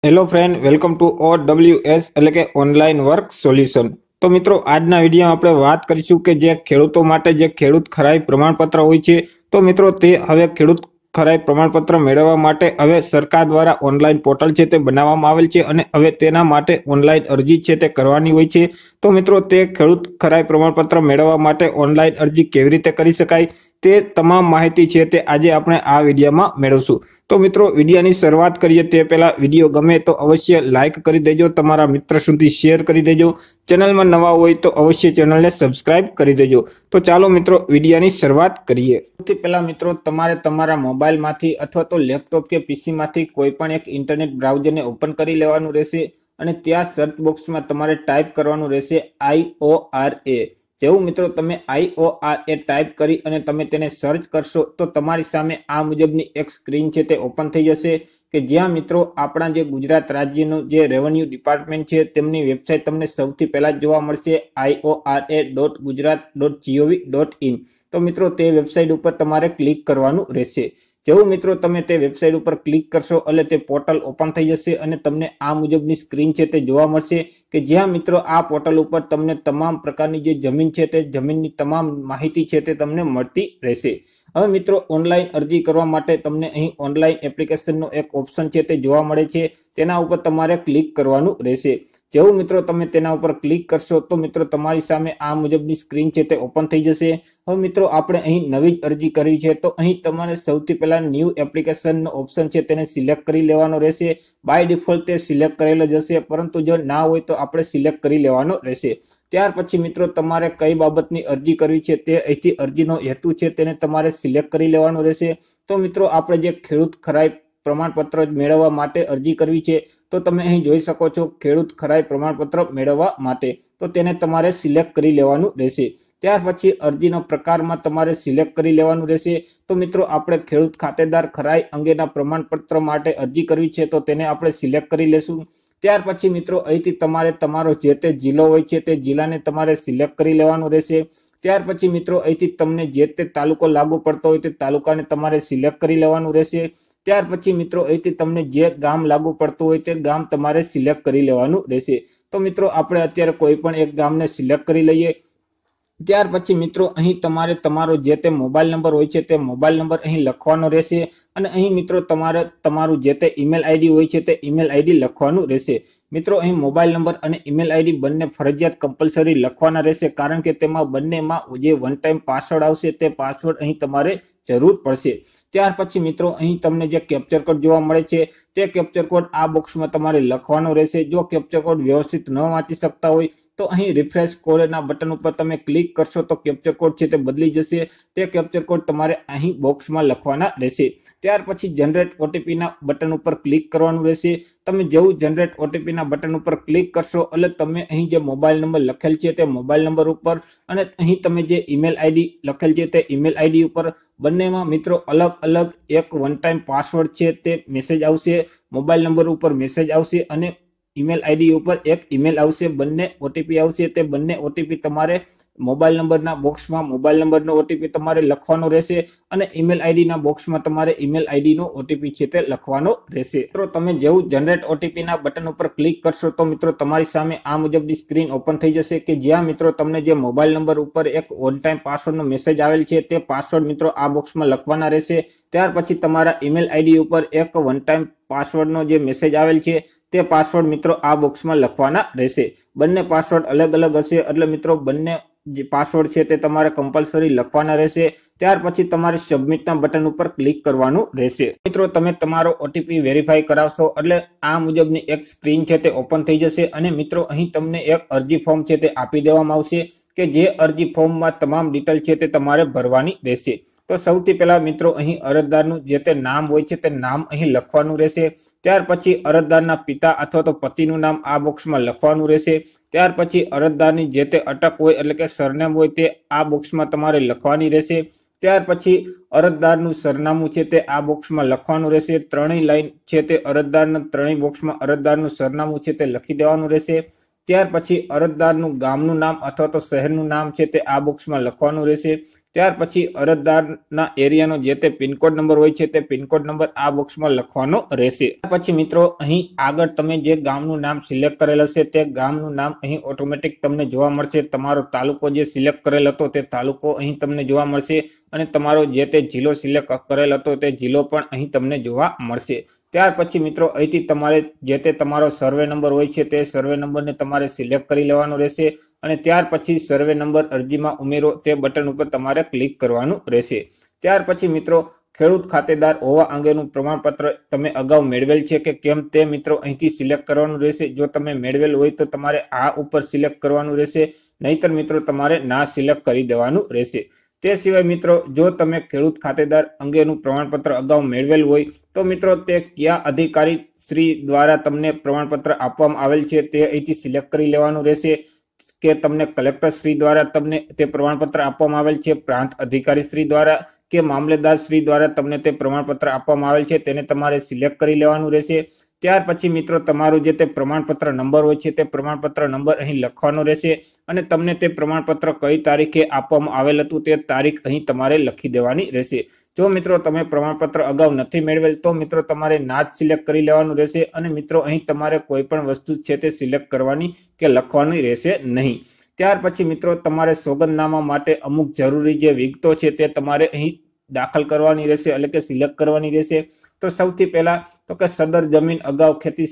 Hello friend, welcome to OWS એટલે કે online work solution. તો મિત્રો, આજના વિડીયોમાં આપણે વાત કરીશું કે જે ખેડૂતો માટે જે ખેડૂત ખરાઈ પ્રમાણપત્ર હોય છે, તો મિત્રો તે હવે ખેડૂત ખરાઈ પ્રમાણપત્ર મેળવવા માટે હવે સરકાર દ્વારા ઓનલાઈન પોર્ટલ છે તે બનાવવામાં આવેલ છે અને હવે તેના માટે ઓનલાઈન અરજી છે તે કરવાની હોય છે। તો મિત્રો, તે ખેડૂત ખરાઈ પ્રમાણપત્ર મેળવવા માટે ઓનલાઈન અરજી કેવી રીતે કરી શકાય તે તમામ માહિતી છે તે આજે આપણે આ વિડીયોમાં મેળવશું। તો મિત્રો, વિડીયોની શરૂઆત કરીએ તે પહેલા વિડીયો ગમે તો અવશ્ય લાઇક કરી દેજો, તમારા મિત્ર સુધી શેર કરી દેજો, ચેનલમાં નવા હોય તો અવશ્ય ચેનલને સબસ્ક્રાઇબ કરી દેજો। તો ચાલો મિત્રો, વિડીયોની શરૂઆત કરીએ। સૌથી પહેલા મિત્રો, તમારે તમારા મોબાઈલમાંથી અથવા તો લેપટોપ કે પીસીમાંથી કોઈ પણ એક ઇન્ટરનેટ બ્રાઉઝરને ઓપન કરી લેવાનું રહેશે અને ત્યાં સર્ચ બોક્સમાં તમારે ટાઈપ કરવાનું રહેશે IORA। જેવું મિત્રો તમે IORA ટાઈપ કરી અને તમે તેને સર્ચ કરશો તો તમારી સામે આ મુજબની એક સ્ક્રીન છે તે ઓપન થઈ જશે કે જ્યાં મિત્રો આપણા જે ગુજરાત રાજ્યનું જે રેવન્યુ ડિપાર્ટમેન્ટ છે તેમની વેબસાઇટ તમને સૌથી પહેલા જોવા મળશે iora.gujarat.gov.in। તો મિત્રો, તે વેબસાઇટ ઉપર તમારે ક્લિક કરવાનું રહેશે। જેવું મિત્રો તમે તે વેબસાઇટ ઉપર ક્લિક કરશો એટલે તે પોર્ટલ ઓપન થઈ જશે અને તમને આ મુજબની સ્ક્રીન છે તે જોવા મળશે કે જ્યાં મિત્રો આ પોર્ટલ ઉપર તમને તમામ પ્રકારની જે જમીન છે તે જમીનની તમામ માહિતી છે તે તમને મળતી રહેશે। હવે મિત્રો, ઓનલાઈન અરજી કરવા માટે તમને અહીં ઓનલાઈન એપ્લિકેશનનો એક ઓપ્શન છે તે જોવા મળે છે, તેના ઉપર તમારે ક્લિક કરવાનું રહેશે। જેવું મિત્રો તમે તેના ઉપર ક્લિક કરશો તો મિત્રો તમારી સામે આ મુજબની સ્ક્રીન છે તે ઓપન થઈ જશે। હવે મિત્રો, આપણે અહીં નવી જ અરજી કરવી છે તો અહીં તમારે સૌથી પહેલા ન્યૂ એપ્લિકેશનનો ઓપ્શન છે તેને સિલેક્ટ કરી લેવાનો રહેશે। બાય ડિફોલ્ટ તે સિલેક્ટ કરેલો જ હશે, પરંતુ જો ના હોય તો આપણે સિલેક્ટ કરી લેવાનો રહેશે। ત્યાર પછી મિત્રો તમારે કઈ બાબતની અરજી કરવી છે તે અહીંથી અરજીનો હેતુ છે તેને તમારે સિલેક્ટ કરી લેવાનો રહેશે। તો મિત્રો, આપણે જે ખેડૂત ખરાઈ પ્રમાણપત્ર મેળવવા માટે અરજી કરવી છે તો તમે અહીં જોઈ શકો છો ખેડૂત ખરાઈ પ્રમાણપત્ર મેળવવા માટે, તો તેને તમારે સિલેક્ટ કરી લેવાનું રહેશે। ત્યાર પછી અરજીનો પ્રકારમાં તમારે સિલેક્ટ કરી લેવાનું રહેશે। તો મિત્રો, આપણે ખેડૂત ખાતેદાર ખરાઈ અંગેના પ્રમાણપત્ર માટે અરજી કરવી છે તો તેને આપણે સિલેક્ટ કરી લેશું। ત્યાર પછી મિત્રો અહીંથી તમારે તમારો જે તે જિલ્લો હોય છે તે જિલ્લાને તમારે સિલેક્ટ કરી લેવાનું રહેશે। ત્યાર પછી મિત્રો અહીંથી તમને જે તે તાલુકો લાગુ પડતો હોય તે તાલુકાને તમારે સિલેક્ટ કરી લેવાનું રહેશે। ત્યાર પછી મિત્રો અહીંથી તમને જે ગામ લાગુ પડતું હોય તે ગામ તમારે સિલેક્ટ કરી લેવાનું રહેશે। તો મિત્રો, આપણે અત્યારે કોઈ પણ એક ગામને સિલેક્ટ કરી લઈએ। ત્યાર પછી મિત્રો અહીં તમારે તમારો જે તે મોબાઈલ નંબર હોય છે તે મોબાઈલ નંબર અહીં લખવાનો રહેશે અને અહીં મિત્રો તમારે તમારું જે તે ઈમેલ આઈડી હોય છે તે ઈમેલ આઈડી લખવાનું રહેશે। મિત્રો, અહીં મોબાઈલ નંબર અને ઈમેલ આઈડી બંને ફરજિયાત કમ્પલસરી લખવાના રહેશે, કારણ કે તેમાં બંનેમાં જે વન ટાઈમ પાસવર્ડ આવશે તે પાસવર્ડ અહીં તમારે જરૂર પડશે। ત્યાર પછી મિત્રો અહીં તમને જે કેપ્ચર કોડ જોવા મળે છે તે કેપ્ચર કોડ આ બોક્સમાં તમારે લખવાનો રહેશે। જો કેપ્ચર કોડ વ્યવસ્થિત ન વાંચી શકતા હોય તો અહીં રિફ્રેશ કોડના બટન ઉપર તમે ક્લિક કરશો તો કેપ્ચર કોડ છે તે બદલી જશે। તે કેપ્ચર કોડ તમારે અહીં બોક્સમાં લખવાના રહેશે। ત્યાર પછી જનરેટ ઓટીપીના બટન ઉપર ક્લિક કરવાનું રહેશે। તમે જેવું જનરેટ ઓટીપીના બટન ઉપર ક્લિક કરશો એટલે તમે અહીં જે મોબાઈલ નંબર લખેલ છે તે મોબાઈલ નંબર ઉપર અને અહીં તમે જે ઈમેલ આઈડી લખેલ છે તે ઈમેલ આઈડી ઉપર બંનેમાં મિત્રો અલગ અલગ એક વન ટાઈમ પાસવર્ડ છે તે મેસેજ આવશે, મોબાઈલ નંબર ઉપર મેસેજ આવશે અને ઈમેલ આઈડી ઉપર એક ઈમેલ આવશે, બંને ઓટીપી આવશે। તે બંને ઓટીપી તમારે મોબાઈલ નંબરના બોક્સમાં મોબાઈલ નંબરનો ઓટીપી તમારે લખવાનો રહેશે અને ઈમેલ આઈડીના બોક્સમાં તમારે ઈમેલ આઈડીનો ઓટીપી છે તે લખવાનો રહેશે। મિત્રો, તમે જેવું જનરેટ ઓટીપીના બટન ઉપર ક્લિક કરશો તો મિત્રો તમારી સામે આ મુજબની સ્ક્રીન ઓપન થઈ જશે કે જ્યાં મિત્રો તમને જે મોબાઈલ નંબર ઉપર એક વન ટાઈમ પાસવર્ડનો મેસેજ આવેલ છે તે પાસવર્ડ મિત્રો આ બોક્સમાં લખવાના રહેશે। ત્યાર પછી તમારા ઈમેલ આઈડી ઉપર એક વન ટાઈમ પાસવર્ડનો જે મેસેજ આવેલ છે તે પાસવર્ડ મિત્રો આ બોક્સમાં લખવાના રહેશે। બંને પાસવર્ડ અલગ અલગ હશે એટલે મિત્રો બંને જે પાસવર્ડ છે તે તમારે કમ્પલસરી લખવાના રહેશે। ત્યાર પછી તમારે સબમિટના બટન ઉપર ક્લિક કરવાનું રહેશે। મિત્રો, તમે તમારો ઓટીપી વેરીફાઈ કરાવશો એટલે આ મુજબની એક સ્ક્રીન છે તે ઓપન થઈ જશે અને મિત્રો અહીં તમને એક અરજી ફોર્મ છે તે આપી દેવામાં આવશે કે જે અરજી ફોર્મમાં તમામ ડિટેલ છે તે તમારે ભરવાની રહેશે। તો સૌથી પહેલા મિત્રો અહીં અરજદારનું જે તે નામ હોય છે તે નામ અહીં લખવાનું રહેશે। ત્યાર પછી અરજદારના પિતા અથવા તો પતિનું નામ આ બોક્સમાં લખવાનું રહેશે। ત્યાર પછી અરજદારની જે તે અટક હોય એટલે કે સરનેમ હોય તે આ બોક્સમાં તમારે લખવાની રહેશે। ત્યાર પછી અરજદારનું સરનામું છે તે આ બોક્સમાં લખવાનું રહેશે। ત્રણેય લાઈન છે તે અરજદારના ત્રણેય બોક્સમાં અરજદારનું સરનામું છે તે લખી દેવાનું રહેશે। ત્યાર પછી અરજદારનું ગામનું નામ અથવા તો શહેરનું નામ છે તે આ બોક્સમાં લખવાનું રહેશે। ત્યાર પછી અરજદારના એરિયાનો જે તે પિનકોડ નંબર હોય છે તે પિનકોડ નંબર આ બોક્સમાં લખવાનો રહેશે. પછી મિત્રો અહીં આગળ તમે જે ગામનું નામ સિલેક્ટ કરેલ હશે તે ગામનું નામ અહીં ઓટોમેટિક તમને જોવા મળશે. તમારો તાલુકો જે સિલેક્ટ કરેલ હતો તે તાલુકો અહીં તમને જોવા મળશે અને તમારો જે તે જિલ્લો સિલેક્ટ કરેલ હતો તે જિલ્લો પણ અહીં તમને જોવા મળશે. ત્યાર પછી મિત્રો અહીંથી તમારે જે તે તમારો સર્વે નંબર હોય છે તે સર્વે નંબરને તમારે સિલેક્ટ કરી લેવાનો રહેશે અને ત્યાર પછી સર્વે નંબર અરજીમાં ઉમેરો તે બટન ઉપર તમારે ક્લિક કરવાનું રહેશે. ત્યાર પછી મિત્રો ખેડૂત ખાતેદાર હોવા અંગેનું પ્રમાણપત્ર તમે અગાઉ મેળવેલ છે કે કેમ તે મિત્રો અહીંથી સિલેક્ટ કરવાનું રહેશે. જો તમે મેળવેલ હોય તો તમારે આ ઉપર સિલેક્ટ કરવાનું રહેશે, નહીતર મિત્રો તમારે ના સિલેક્ટ કરી દેવાનું રહેશે. તે સિવાય મિત્રો જો તમે ખેડૂત ખાતેદાર અંગેનું પ્રમાણપત્ર અગાઉ મેળવેલ હોય તો મિત્રો તે કયા અધિકારી શ્રી દ્વારા તમને પ્રમાણપત્ર આપવામાં આવેલ છે તે અહીંથી સિલેક્ટ કરી લેવાનું રહેશે કે તમને કલેક્ટર શ્રી દ્વારા તમને તે પ્રમાણપત્ર આપવામાં આવેલ છે, પ્રાંત અધિકારી શ્રી દ્વારા કે મામલેદાર શ્રી દ્વારા તમને તે પ્રમાણપત્ર આપવામાં આવેલ છે તેને તમારે સિલેક્ટ કરી લેવાનું રહેશે. ત્યાર પછી મિત્રો તમારું જે તે પ્રમાણપત્ર નંબર હોય છે તે પ્રમાણપત્ર નંબર અહીં લખવાનો રહેશે અને તમને તે પ્રમાણપત્ર કઈ તારીખે આપવામાં આવેલ હતું તે તારીખ અહીં તમારે લખી દેવાની રહેશે. જો મિત્રો તમે પ્રમાણપત્ર અગાઉ નથી મેળવેલ તો મિત્રો તમારે ના જ સિલેક્ટ કરી લેવાનું રહેશે અને મિત્રો અહીં તમારે કોઈ પણ વસ્તુ છે તે સિલેક્ટ કરવાની કે લખવાની રહેશે નહીં. ત્યાર પછી મિત્રો તમારે સોગંદનામા માટે અમુક જરૂરી જે વિગતો છે તે તમારે અહીં દાખલ કરવાની રહેશે એટલે કે સિલેક્ટ કરવાની રહેશે. તો સૌથી પહેલા તો કે સદર જમીન અગાઉ ખેતી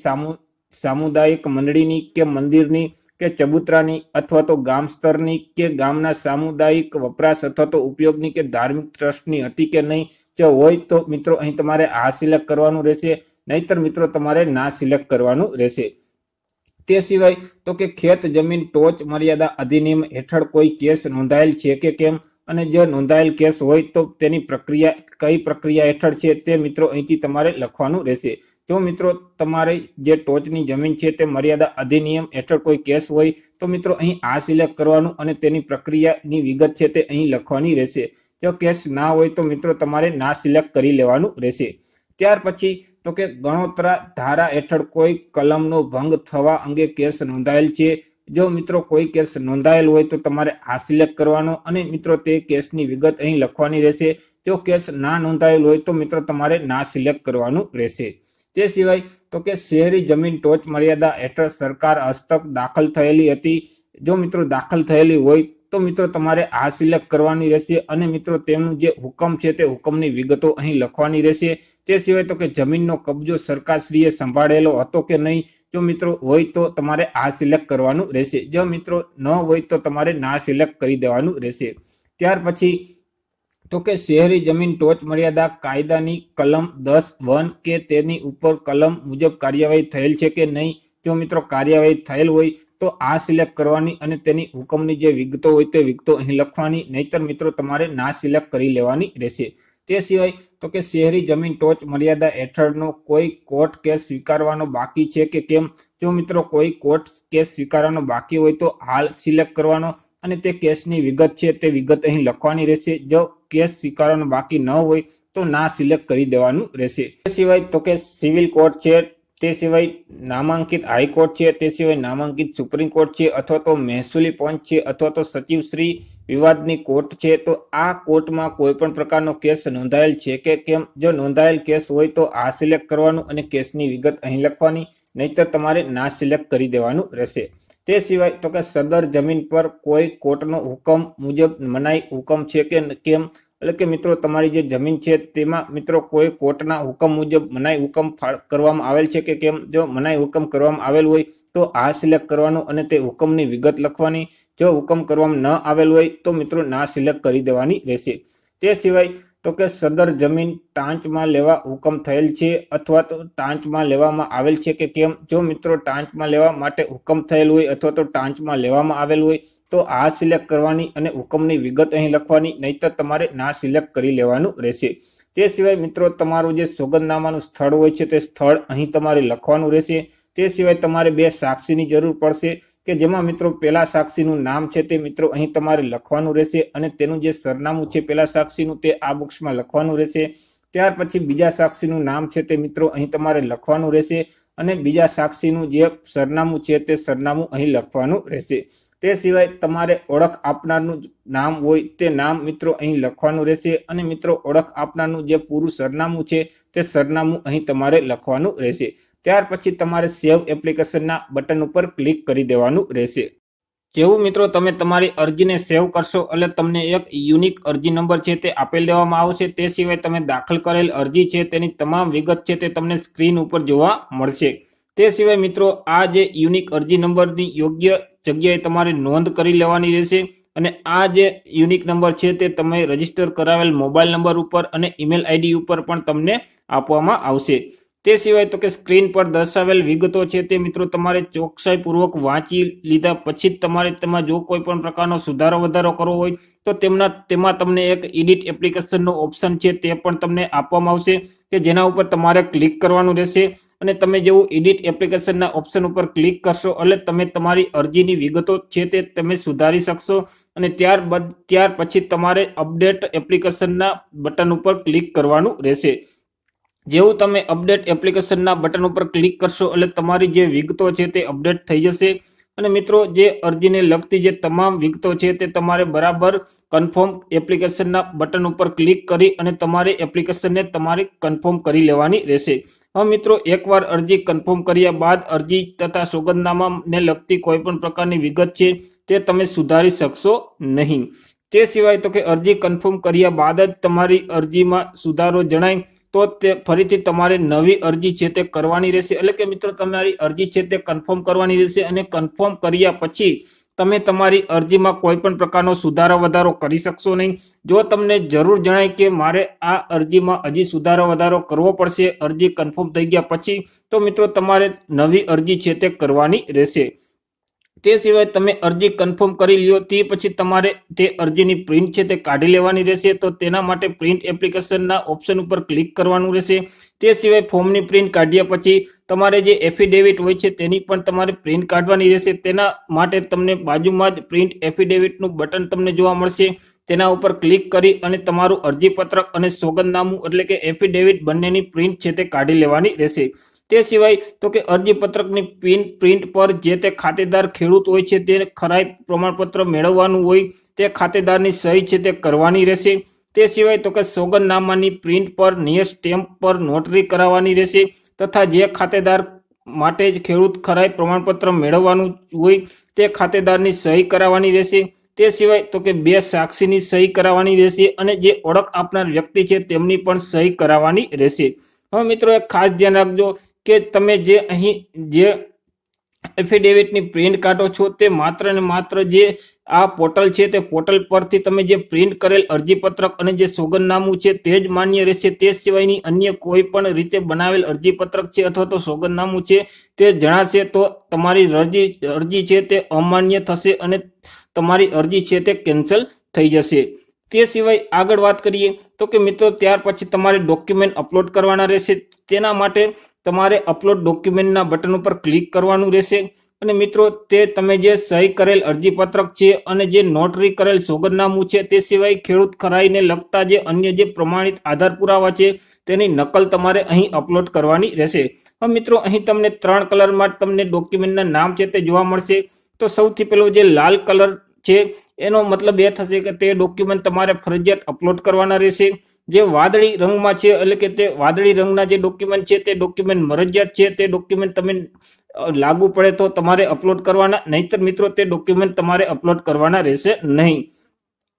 સામુદાયિક મંડળીની કે મંદિરની કે ચબૂતરાની અથવા તો ગામ સ્તરની કે ગામના સામુદાયિક વપરાશ અથવા તો ઉપયોગની કે ધાર્મિક ટ્રસ્ટની હતી કે નહીં. જો હોય તો મિત્રો અહીં તમારે આ સિલેક્ટ કરવાનું રહેશે, નહીતર મિત્રો તમારે ના સિલેક્ટ કરવાનું રહેશે. તે સિવાય તો કે ખેત જમીન ટોચ મર્યાદા અધિનિયમ હેઠળ કોઈ કેસ નોંધાયેલ છે કે કેમ અને જો નોંધાયેલ કેસ હોય તો તેની પ્રક્રિયા કઈ પ્રક્રિયા હેઠળ છે તે મિત્રો અહીંથી તમારે લખવાનું રહેશે. જો મિત્રો તમારે જે ટોચની જમીન છે તે મર્યાદા અધિનિયમ હેઠળ કોઈ કેસ હોય તો મિત્રો અહીં આ સિલેક્ટ કરવાનું અને તેની પ્રક્રિયાની વિગત છે તે અહીં લખવાની રહેશે. જો કેસ ના હોય તો મિત્રો તમારે ના સિલેક્ટ કરી લેવાનું રહેશે. ત્યાર પછી તો કે ગણોત્તરા ધારા હેઠળ કોઈ કલમનો ભંગ થવા અંગે કેસ નોંધાયેલ છે. જો મિત્રો કોઈ કેસ નોંધાયેલ હોય તો તમારે આ સિલેક્ટ કરવાનો અને મિત્રો તે કેસની વિગત અહીં લખવાની રહેશે. જો કેસ ના નોંધાયેલ હોય તો મિત્રો તમારે ના સિલેક્ટ કરવાનું રહેશે. તે સિવાય તો કે શહેરી જમીન ટોચ મર્યાદા હેઠળ સરકાર હસ્તક દાખલ થયેલી હતી. જો મિત્રો દાખલ થયેલી હોય તો મિત્રો તમારે આ સિલેક્ટ કરવાની રહેશે અને મિત્રો તેમનું જે હુકમ છે તે હુકમની વિગતો અહીં લખવાની રહેશે. તે સિવાય તો કે જમીનનો કબજો સરકારશ્રીએ સંભાળેલો હતો કે નહીં. જો મિત્રો હોય તો તમારે આ સિલેક્ટ કરવાનું રહેશે. જો મિત્રો ન હોય તો તમારે ના સિલેક્ટ કરી દેવાનું રહેશે. ત્યાર પછી તો કે શહેરી જમીન ટોચ મર્યાદા કાયદાની કલમ 10(1) કે તેની ઉપર કલમ મુજબ કાર્યવાહી થયેલ છે કે નહીં. જો મિત્રો કાર્યવાહી થયેલ હોય તો આ સિલેક્ટ કરવાની અને તેની હુકમની જે વિગતો હોય તે વિગતો અહીં લખવાની, નહીતર મિત્રો તમારે ના સિલેક્ટ કરી લેવાની રહેશે. તે સિવાય તો કે શહેરી જમીન ટોચ મર્યાદા હેઠળનો કોઈ કોર્ટ કેસ સ્વીકારવાનો બાકી છે કે કેમ. જો મિત્રો કોઈ કોર્ટ કેસ સ્વીકારવાનો બાકી હોય તો હાલ સિલેક્ટ કરવાનો અને તે કેસની વિગત છે તે વિગત અહીં લખવાની રહેશે. જો કેસ સ્વીકારવાનો બાકી ન હોય તો ના સિલેક્ટ કરી દેવાનું રહેશે. તે સિવાય તો કે સિવિલ કોર્ટ છે, તે સિવાય નામાંકિત હાઈકોર્ટ છે, તે સિવાય નામાંકિત સુપ્રીમ કોર્ટ છે અથવા તો મહેસૂલી પંચ છે અથવા તો સચિવશ્રી વિવાદની કોર્ટ છે. તો આ કોર્ટમાં કોઈ પણ પ્રકારનો કેસ નોંધાયેલ છે કે કેમ. જો નોંધાયેલ કેસ હોય તો આ સિલેક્ટ કરવાનું અને કેસની વિગત અહીં લખવાની, નહીતર તમારે ના સિલેક્ટ કરી દેવાનું રહેશે. તે સિવાય તો કે સદર જમીન પર કોઈ કોર્ટનો હુકમ મુજબ મનાઈ હુકમ છે કે કેમ. એટલે કે મિત્રો તમારી જે જમીન છે તેમાં મિત્રો કોઈ કોર્ટના હુકમ મુજબ મનાઈ હુકમ કરવામાં આવેલ છે કે કેમ. જો મનાઈ હુકમ કરવામાં આવેલ હોય તો આ સિલેક્ટ કરવાનું અને તે હુકમની વિગત લખવાની. જો હુકમ કરવામાં ન આવેલ હોય તો મિત્રો ના સિલેક્ટ કરી દેવાની રહેશે. તે સિવાય તો કે સદર જમીન ટાંચમાં લેવા હુકમ થયેલ છે અથવા તો ટાંચમાં લેવામાં આવેલ છે કે કેમ. જો મિત્રો ટાંચમાં લેવા માટે હુકમ થયેલ હોય અથવા તો ટાંચમાં લેવામાં આવેલ હોય તો આ સિલેક્ટ કરવાની અને હુકમની વિગત અહીં લખવાની, નહીતર તમારે ના સિલેક્ટ કરી લેવાનું રહેશે. તે સિવાય મિત્રો તમારું જે સોગંદનામાનું સ્થળ હોય છે તે સ્થળ અહીં તમારે લખવાનું રહેશે. તે સિવાય તમારે 2 સાક્ષીની જરૂર પડશે કે જેમાં મિત્રો પહેલા સાક્ષીનું નામ છે તે મિત્રો અહીં તમારે લખવાનું રહેશે અને તેનું જે સરનામું છે પહેલા સાક્ષીનું તે આ બોક્સમાં લખવાનું રહેશે. ત્યાર પછી બીજા સાક્ષીનું નામ છે તે મિત્રો અહીં તમારે લખવાનું રહેશે અને બીજા સાક્ષીનું જે સરનામું છે તે સરનામું અહીં લખવાનું રહેશે. તે સિવાય તમારે ઓળખ આપનારનું નામ હોય તે નામ મિત્રો અહીં લખવાનું રહેશે અને મિત્રો ઓળખ આપનારનું જે પૂરું સરનામું છે તે સરનામું અહીં તમારે લખવાનું રહેશે। ત્યાર પછી તમારે સેવ એપ્લિકેશનના બટન ઉપર ક્લિક કરી દેવાનું રહેશે। જેવું મિત્રો તમે તમારી અરજીને સેવ કરશો એટલે તમને એક યુનિક અરજી નંબર છે તે આપેલ દેવામાં આવશે। તે સિવાય તમે દાખલ કરેલ અરજી છે તેની તમામ વિગત છે તે તમને સ્ક્રીન ઉપર જોવા મળશે। તે સિવાય મિત્રો આ જે યુનિક અરજી નંબરની યોગ્ય જગ્યાએ તમારે નોંધ કરી લેવાની રહેશે અને આ જે યુનિક નંબર છે તે તમે રજીસ્ટર કરાવેલ મોબાઈલ નંબર ઉપર અને ઈમેલ આઈડી ઉપર પણ તમને આપવામાં આવશે। તે સિવાય તો કે સ્ક્રીન પર દર્શાવેલ વિગતો છે તે મિત્રો તમારે ચોકસાઈપૂર્વક વાંચી લીધા પછી જ તમારે તેમાં જો કોઈ પણ પ્રકારનો સુધારો વધારો કરવો હોય તો તેમાં તમને એક એડિટ એપ્લિકેશનનો ઓપ્શન છે તે પણ તમને આપવામાં આવશે કે જેના ઉપર તમારે ક્લિક કરવાનું રહેશે અને તમે જેવું એડિટ એપ્લિકેશનના ઓપ્શન ઉપર ક્લિક કરશો એટલે તમે તમારી અરજીની વિગતો છે તે તમે સુધારી શકશો અને ત્યાર પછી તમારે અપડેટ એપ્લિકેશનના બટન ઉપર ક્લિક કરવાનું રહેશે। જેવું તમે અપડેટ એપ્લિકેશનના બટન ઉપર ક્લિક કરશો એટલે તમારી જે વિગતો છે તે અપડેટ થઈ જશે અને મિત્રો જે અરજીને લગતી જે તમામ વિગતો છે તે તમારે બરાબર કન્ફર્મ એપ્લિકેશનના બટન ઉપર ક્લિક કરી અને તમારી એપ્લિકેશનને તમારે કન્ફર્મ કરી લેવાની રહેશે। હવે મિત્રો એકવાર અરજી કન્ફર્મ કર્યા બાદ અરજી તથા સોગંદનામાને લગતી કોઈ પણ પ્રકારની વિગત છે તે તમે સુધારી શકશો નહીં। તે સિવાય તો કે અરજી કન્ફર્મ કર્યા બાદ જ તમારી અરજીમાં સુધારો જણાય તો તે ફરીથી તમારે નવી અરજી છે તે કરવાની રહેશે। એટલે કે મિત્રો તમારી અરજી છે તે કન્ફર્મ કરવાની રહેશે અને કન્ફર્મ કર્યા પછી તમે તમારી અરજીમાં કોઈ પણ પ્રકારનો સુધારો વધારો કરી શકશો નહીં। જો તમને જરૂર જણાય કે મારે આ અરજીમાં હજી સુધારો વધારો કરવો પડશે અરજી કન્ફર્મ થઈ ગયા પછી તો મિત્રો તમારે નવી અરજી છે તે કરવાની રહેશે। તે સિવાય તમે અરજી કન્ફર્મ કરી લ્યો તે પછી તમારે તે અરજીની પ્રિન્ટ છે તે કાઢી લેવાની રહેશે તો તેના માટે પ્રિન્ટ એપ્લિકેશનના ઓપ્શન ઉપર ક્લિક કરવાનું રહેશે। તે સિવાય ફોર્મની પ્રિન્ટ કાઢ્યા પછી તમારે જે એફિડેવિટ હોય છે તેની પણ તમારે પ્રિન્ટ કાઢવાની રહેશે। તેના માટે તમને બાજુમાં જ પ્રિન્ટ એફિડેવિટનું બટન તમને જોવા મળશે। તેના ઉપર ક્લિક કરી અને તમારું અરજીપત્રક અને સોગંદનામું એટલે કે એફિડેવિટ બંનેની પ્રિન્ટ છે તે કાઢી લેવાની રહેશે। તે સિવાય તો કે અરજીપત્રકની પ્રિન્ટ પર જે તે ખાતેદાર ખેડૂત હોય છે તે ખરાઈ પ્રમાણપત્ર મેળવવાનું હોય તે ખાતેદારની સહી છે તે કરવાની રહેશે। તે સિવાય તો કે સોગંદનામાની પ્રિન્ટ પર નિયત સ્ટેમ્પ પર નોટરી કરાવવાની રહેશે તથા જે ખાતેદાર માટે જ ખેડૂત ખરાઈ પ્રમાણપત્ર મેળવવાનું હોય તે ખાતેદારની સહી કરાવવાની રહેશે। તે સિવાય તો કે બે સાક્ષીની સહી કરાવવાની રહેશે અને જે ઓળખ આપનાર વ્યક્તિ છે તેમની પણ સહી કરાવવાની રહેશે। હવે મિત્રો એક ખાસ ધ્યાન રાખજો કે તમે જે અહીં જે એફિડેવિટની પ્રિન્ટ કાઢો છો તે માત્ર ને માત્ર જે આ પોર્ટલ છે તે પોર્ટલ પરથી તમે જે પ્રિન્ટ કરેલ અરજીપત્રક અને જે સોગંદનામું છે તે જ માન્ય રહેશે। તે સિવાયની અન્ય કોઈ પણ રીતે બનાવેલ અરજીપત્રક છે અથવા તો સોગંદનામું છે તે જણાશે તો તમારી અરજી છે તે અમાન્ય થશે અને તમારી અરજી છે તે કેન્સલ થઈ જશે। તે સિવાય આગળ વાત કરીએ તો કે મિત્રો ત્યાર પછી તમારે ડોક્યુમેન્ટ અપલોડ કરવાના રહેશે। તેના માટે તમારે અપલોડ ડોક્યુમેન્ટના બટન ઉપર ક્લિક કરવાનું રહેશે અને મિત્રો તે તમે જે સહી કરેલ અરજીપત્રક છે અને જે નોટરી કરેલ સોગંદનામું છે તે સિવાય ખેડૂત ખરાઈને લગતા જે અન્ય જે પ્રમાણિત આધાર પુરાવા છે તેની નકલ તમારે અહીં અપલોડ કરવાની રહેશે। હવે મિત્રો અહીં તમને 3 કલરમાં તમને ડોક્યુમેન્ટના નામ છે તે જોવા મળશે। તો સૌથી પહેલો જે લાલ કલર છે એનો મતલબ એ થશે કે તે ડોક્યુમેન્ટ તમારે ફરજિયાત અપલોડ કરવાના રહેશે। જે વાદળી રંગમાં છે એટલે કે તે વાદળી રંગના જે ડોક્યુમેન્ટ છે તે ડોક્યુમેન્ટ મરજિયાત છે તે ડોક્યુમેન્ટ તમે લાગુ પડે તો તમારે અપલોડ કરવાના નહીતર મિત્રો તે ડોક્યુમેન્ટ તમારે અપલોડ કરવાના રહેશે નહીં।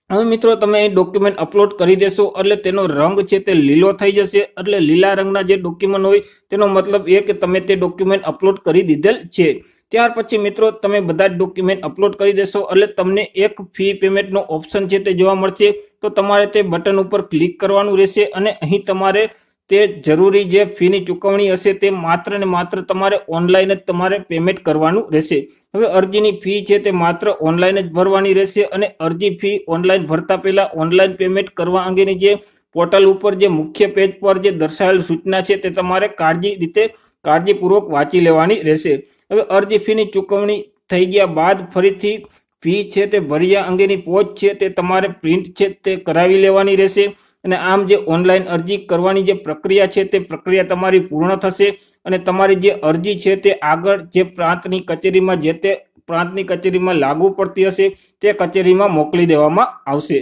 હવે મિત્રો તમે અહીં ડોક્યુમેન્ટ અપલોડ કરી દેશો એટલે તેનો રંગ છે તે લીલો થઈ જશે એટલે લીલા રંગના જે ડોક્યુમેન્ટ હોય તેનો મતલબ એ કે તમે તે ડોક્યુમેન્ટ અપલોડ કરી દીધેલ છે। ત્યાર પછી મિત્રો તમે બધા જ ડોક્યુમેન્ટ અપલોડ કરી દેશો એટલે તમને એક ફી પેમેન્ટનો ઓપ્શન છે તે જોવા મળશે તો તમારે તે બટન ઉપર ક્લિક કરવાનું રહેશે અને અહીં તમારે તે જરૂરી જે ફીની ચૂકવણી હશે તે માત્ર ને માત્ર તમારે ઓનલાઈન જ તમારે પેમેન્ટ કરવાનું રહેશે। હવે અરજીની ફી છે તે માત્ર ઓનલાઈન જ ભરવાની રહેશે અને અરજી ફી ઓનલાઈન ભરતા પહેલા ઓનલાઈન પેમેન્ટ કરવા અંગેની જે પોર્ટલ ઉપર જે મુખ્ય પેજ પર જે દર્શાવેલ સૂચના છે તે તમારે કાળજીપૂર્વક વાંચી લેવાની રહેશે। હવે અરજી ફીની ચૂકવણી થઈ ગયા બાદ ફરીથી ફી છે તે ભર્યા અંગેની પોચ છે તે તમારે પ્રિન્ટ છે તે કરાવી લેવાની રહેશે અને આમ જે ઓનલાઈન અરજી કરવાની જે પ્રક્રિયા છે તે પ્રક્રિયા તમારી પૂર્ણ થશે અને તમારી જે અરજી છે તે આગળ જે પ્રાંતની કચેરીમાં જે તે પ્રાંતની કચેરીમાં લાગુ પડતી હશે તે કચેરીમાં મોકલી દેવામાં આવશે।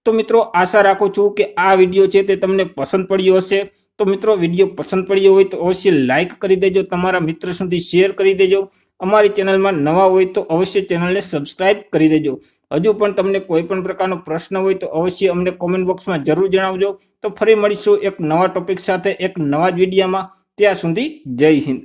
તો મિત્રો આશા રાખું છું કે આ વિડીયો છે તે તમને પસંદ પડ્યો હશે। તો મિત્રો વિડીયો પસંદ પડ્યો હોય તો અવશ્ય લાઇક કરી દેજો, તમારા મિત્ર સુધી શેર કરી દેજો। અમારી ચેનલમાં નવા હોય તો અવશ્ય ચેનલને સબસ્ક્રાઇબ કરી દેજો। હજુ પણ તમને કોઈ પણ પ્રકારનો પ્રશ્ન હોય તો અવશ્ય અમને કોમેન્ટ બોક્સમાં જરૂર જણાવજો। તો ફરી મળીશું એક નવા ટોપિક સાથે એક નવા જ વિડીયોમાં। ત્યાં સુધી જય હિન્દ।